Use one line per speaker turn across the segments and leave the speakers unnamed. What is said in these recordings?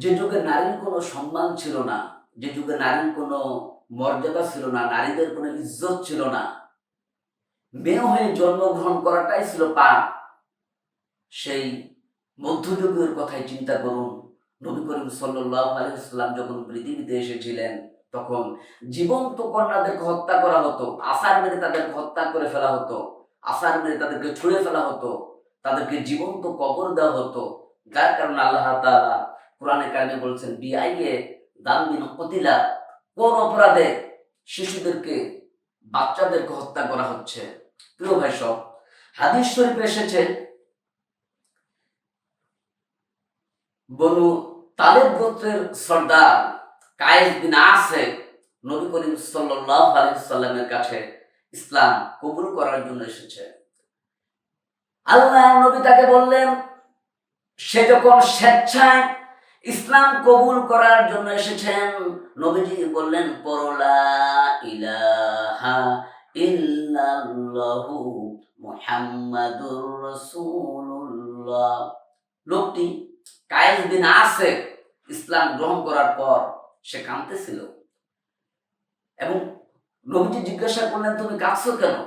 যে যুগে নারীর কোনো সম্মান ছিল না, যে যুগে নারীর কোনো মর্যাদা ছিল না, নারীদের কোনো ইজ্জত ছিল না, মেয়ে হয়ে জন্মগ্রহণ করাটাই ছিল পাপ। সেই মধ্যযুগের কথাই চিন্তা করুন। নবী করিম সাল্লাল্লাহু আলাইহি ওয়াসাল্লাম যখন পৃথিবীতে এসেছিলেন, তখন জীবন্ত কন্যাদেরকে হত্যা করা হতো, আছাড় মেরে তাদেরকে হত্যা করে ফেলা হতো, আছাড় মেরে তাদেরকে ছুঁড়ে ফেলা হতো, তাদেরকে জীবন্ত কবর দেওয়া হতো। যার কারণে আল্লাহ তাআলা কোরআনে কারিমে বলছেন, বিআইয়ে দাম্বিন কতিলা, কোন অপরাধে শিশুদেরকে, বাচ্চাদেরকে হত্যা করা হচ্ছে। প্রিয় ভাই সব, হাদিস শরীফে এসেছে, বনু তালেব গোত্রের সর্দার কায়েস বিন আসে নবী করিম সাল্লাল্লাহু আলাইহি সাল্লামের কাছে ইসলাম কবুল করার জন্য এসেছে। আল্লাহ নবী তাকে বললেন, সে যখন স্বেচ্ছায় ইসলাম কবুল করার জন্য এসেছেন, নবীজি বললেন, পরলা ইলাহা ইল্লাল্লাহু মুহাম্মাদুর রাসূলুল্লাহ। লোকটি কায়েস বিন আসে ইসলাম গ্রহণ করার পর সে কাঁদতেছিল এবং নবীজি জিজ্ঞাসা করলেন, তুমি কাঁদছো কেন?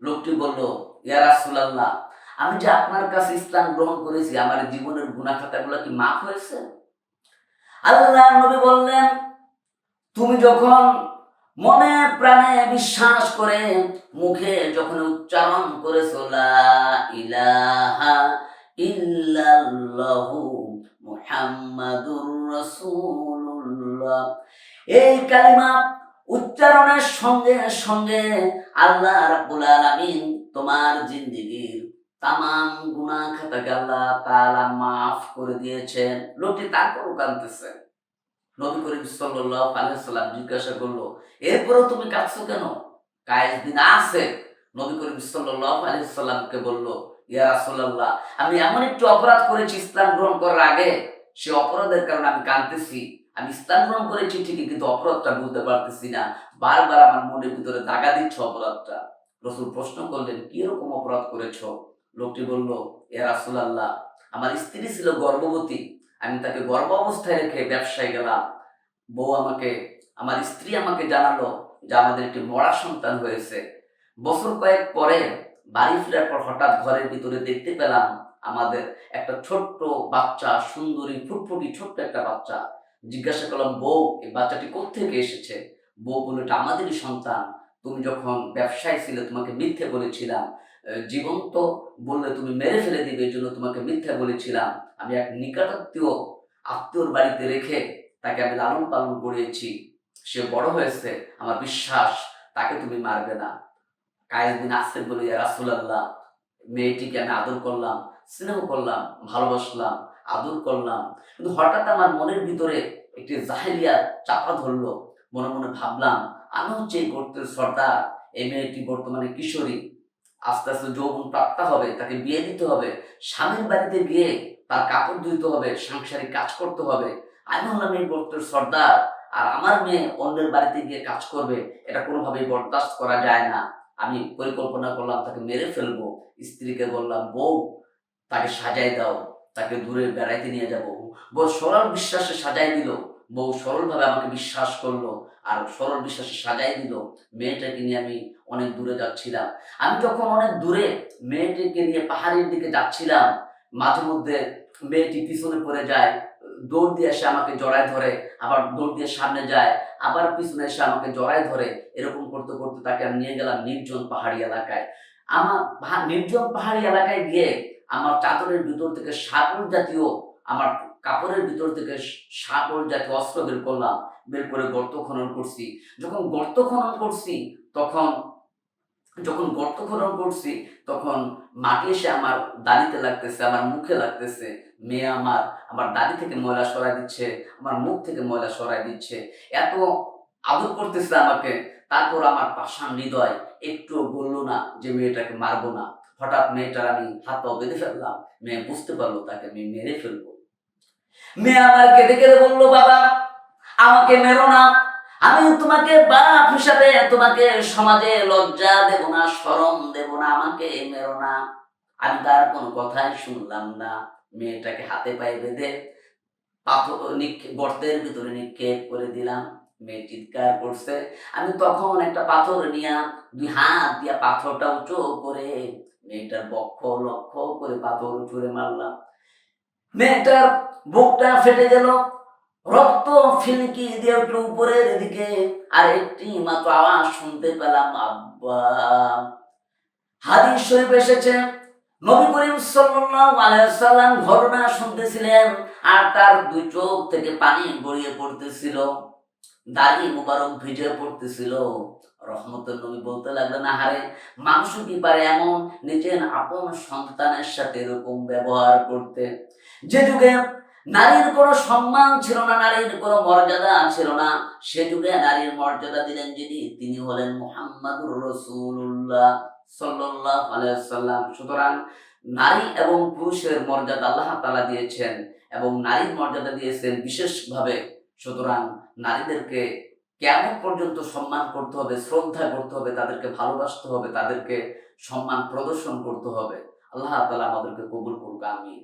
লোকটি বলল, ইয়া রাসূলুল্লাহ, আমি যে আপনার কাছে ইসলাম গ্রহণ করেছি, আমার জীবনের গুনাহ খাতাগুলো কি মাফ হয়েছে? আল্লাহর নবী বললেন, তুমি যখন মনে প্রাণে বিশ্বাস করে মুখে যখন উচ্চারণ করেছো লা ইলাহা ইল্লাল্লাহু মুহাম্মাদুর রাসূলুল্লাহ, এই কালিমা উচ্চারণের সঙ্গে সঙ্গে আল্লাহ রাব্বুল আলামিন তোমার জিন্দেগীর তামাম গুনাহ খাতাকে আল্লাহ তাআলা মাফ করে দিয়েছেন। লোকটি তারপরও কাঁদতেছে। নবী করিম সাল্লাল্লাহু আলাইহি সাল্লাম জিজ্ঞাসা করলো, এরপরেও তুমি কাঁদছো কেন? কায়েস বিন আসে নবী করিম সাল্লাল্লাহু আলাইহি সাল্লামকে বলল, ইয়া রাসূলুল্লাহ, আমি এমন একটু অপরাধ করেছি ইসলাম গ্রহণ করার আগে, সে অপরাধের কারণে আমি কাঁদতেছি। আমি ইসলাম গ্রহণ করেছি ঠিকই, কিন্তু অপরাধটা বুঝতে পারতেছি না, বারবার আমার মনের ভিতরে দাগা দিচ্ছে অপরাধটা। রাসূল প্রশ্ন করলেন, কি রকম অপরাধ করেছো? লোকটি বলল, ইয়া রাসূলুল্লাহ, আমার স্ত্রী ছিল গর্ভবতী, আমি তাকে গর্ভ অবস্থায় রেখে ব্যবসায় গেলাম। আমার স্ত্রী আমাকে জানালো যে আমাদের একটি মরা সন্তান হয়েছে। বছর কয়েক পরে বাড়ি ফেরার পর হঠাৎ ঘরের ভিতরে দেখতে পেলাম আমাদের একটা ছোট্ট বাচ্চা, সুন্দরী ফুটফুটি ছোট্ট একটা বাচ্চা। জিজ্ঞাসা করলাম, বউ, এই বাচ্চাটি কোত্থেকে এসেছে? বউ বলল, এটা আমাদেরই সন্তান। তুমি যখন ব্যবসায় ছিলে তোমাকে মিথ্যে বলেছিলাম, জীবন্ত বললে তুমি মেরে ফেলে দিবে, এই জন্য তোমাকে মিথ্যে বলেছিলাম। আমি এক নিকটাত্মীয় আত্মীয়র বাড়িতে রেখে তাকে আমি লালন পালন করেছি, সে বড় হয়েছে, আমার বিশ্বাস তাকে তুমি মারবে না। কায়েস বিন আসেফ বলে, ইয়া রাসূলুল্লাহ, মেয়েটিকে আমি আদর করলাম, স্নেহ করলাম, ভালোবাসলাম, আদর করলাম, কিন্তু হঠাৎ আমার মনের ভিতরে একটি জাহেলিয়াত চাপা ধরলো। মনে মনে ভাবলাম, আমি হচ্ছে এই গোত্রের সর্দার, এই মেয়েটি বর্তমানে কিশোরী, আস্তে আস্তে যৌবন প্রাপ্তা হবে, তাকে বিয়ে দিতে হবে, স্বামীর বাড়িতে গিয়ে তার কাপড় ধুইতে হবে, সাংসারিক কাজ করতে হবে। আমি হলাম এই গোত্রের সর্দার, আর আমার মেয়ে অন্যের বাড়িতে গিয়ে কাজ করবে, এটা কোনোভাবেই বরদাস্ত করা যায় না। আমি পরিকল্পনা করলাম তাকে মেরে ফেলবো। স্ত্রীকে বললাম, বউ, তাকে সাজাই দাও, তাকে দূরে বেড়াইতে নিয়ে যাব। বউ সরল বিশ্বাসে সাজাই দিল। বউ সরলভাবে আমাকে বিশ্বাস করলো আর সরল বিশ্বাসে সাজাই দিল। মেয়েটাকে নিয়ে আমি অনেক দূরে যাচ্ছিলাম। আমি যখন অনেক দূরে মেয়েটিকে নিয়ে পাহাড়ের দিকে যাচ্ছিলাম, মাঝে মধ্যে মেয়েটি পিছনে পড়ে যায়, দৌড় দিয়ে এসে আমাকে জড়ায় ধরে, আবার দৌড় দিয়ে সামনে যায়, আবার পিছনে এসে আমাকে জড়ায় ধরে। এরকম করতে করতে তাকে আমি নিয়ে গেলাম নির্জন পাহাড়ি এলাকায়। আমার নির্জন পাহাড়ি এলাকায় গিয়ে আমার চাদরের ভিতর থেকে সাগর জাতীয়, আমার কাপড়ের ভিতর থেকে সাগর জাতীয় অস্ত্র বের করলাম। বের করে গর্ত খনন করছি। যখন গর্ত খনন করছি তখন যখন গর্ত খনন করছি তখন মাটি এসে আমার দাড়িতে লাগতেছে, আমার মুখে লাগতেছে। মেয়ে আমার দাড়ি থেকে ময়লা সরাই দিচ্ছে, আমার মুখ থেকে ময়লা সরাই দিচ্ছে, এত আদর করতেছে আমাকে। তারপর আমার পাষাণ হৃদয় একটুও বললো না যে মেয়েটাকে মারবো না। হঠাৎ মেয়েটার আমি হাত পা বেঁধে ফেললাম। মেয়ে বুঝতে পারলো তাকে আমি মেরে ফেলবো। মেয়ে আমার কেঁদে কেঁদে বললো, বাবা, আমাকে মেরো না, আমি তোমাকে বাপ হিসাবে তোমাকে সমাজে লজ্জা দেব না, শরম দেব না, আমাকে মেরো না। আমি তার কোনো কথাই শুনলাম না। মেয়েটাকে হাতে পায়ে বেঁধে পাথর গর্তের ভিতরে নিক্ষেপ করে দিলাম। মেয়ে চিৎকার করছে। আমি তখন একটা পাথর নিয়া ২ হাত দিয়া পাথরটা উঁচু করে মেয়েটার বক্ষ লক্ষ্য করে পাথর ছুঁড়ে মারলাম। মেয়েটার বুকটা ফেটে গেল, রক্ত ফিনকি দিয়ে উঠল উপরের দিকে। আর একটি মাত্র আওয়াজ শুনতে পেলাম, আব্বা। হাদিস শরীফ এসেছে, নবী করিম সাল্লাল্লাহু আলাইহি ওয়াসাল্লাম ঘটনা শুনতেছিলেন আর তার ২ চোখ থেকে পানি গড়িয়ে পড়তেছিল, দাড়ি মুবারক ভিজে পড়তেছিল। রহমতের নবী বলতে লাগলেন, আহারে, মানুষ কি পারে এমন নিজের আপন সন্তানের সাথে এরকম ব্যবহার করতে? যে যুগে নারীর কোনো সম্মান ছিল না, নারীর কোনো মর্যাদা ছিল না, সে যুগে নারীর মর্যাদা দিলেন যিনি, তিনি হলেন মুহাম্মাদুর রাসূলুল্লাহ সাল্লাল্লাহু আলাইহি ওয়াসাল্লাম। সুতরাং নারী এবং পুরুষের মর্যাদা আল্লাহ তাআলা দিয়েছেন এবং নারীর মর্যাদা দিয়েছেন বিশেষভাবে। সুতরাং নারীদেরকে কিয়ামত পর্যন্ত সম্মান করতে হবে, শ্রদ্ধা করতে হবে, তাদেরকে ভালোবাসতে হবে, তাদেরকে সম্মান প্রদর্শন করতে হবে। আল্লাহ তাআলা আমাদেরকে কবুল করুক, আমিন।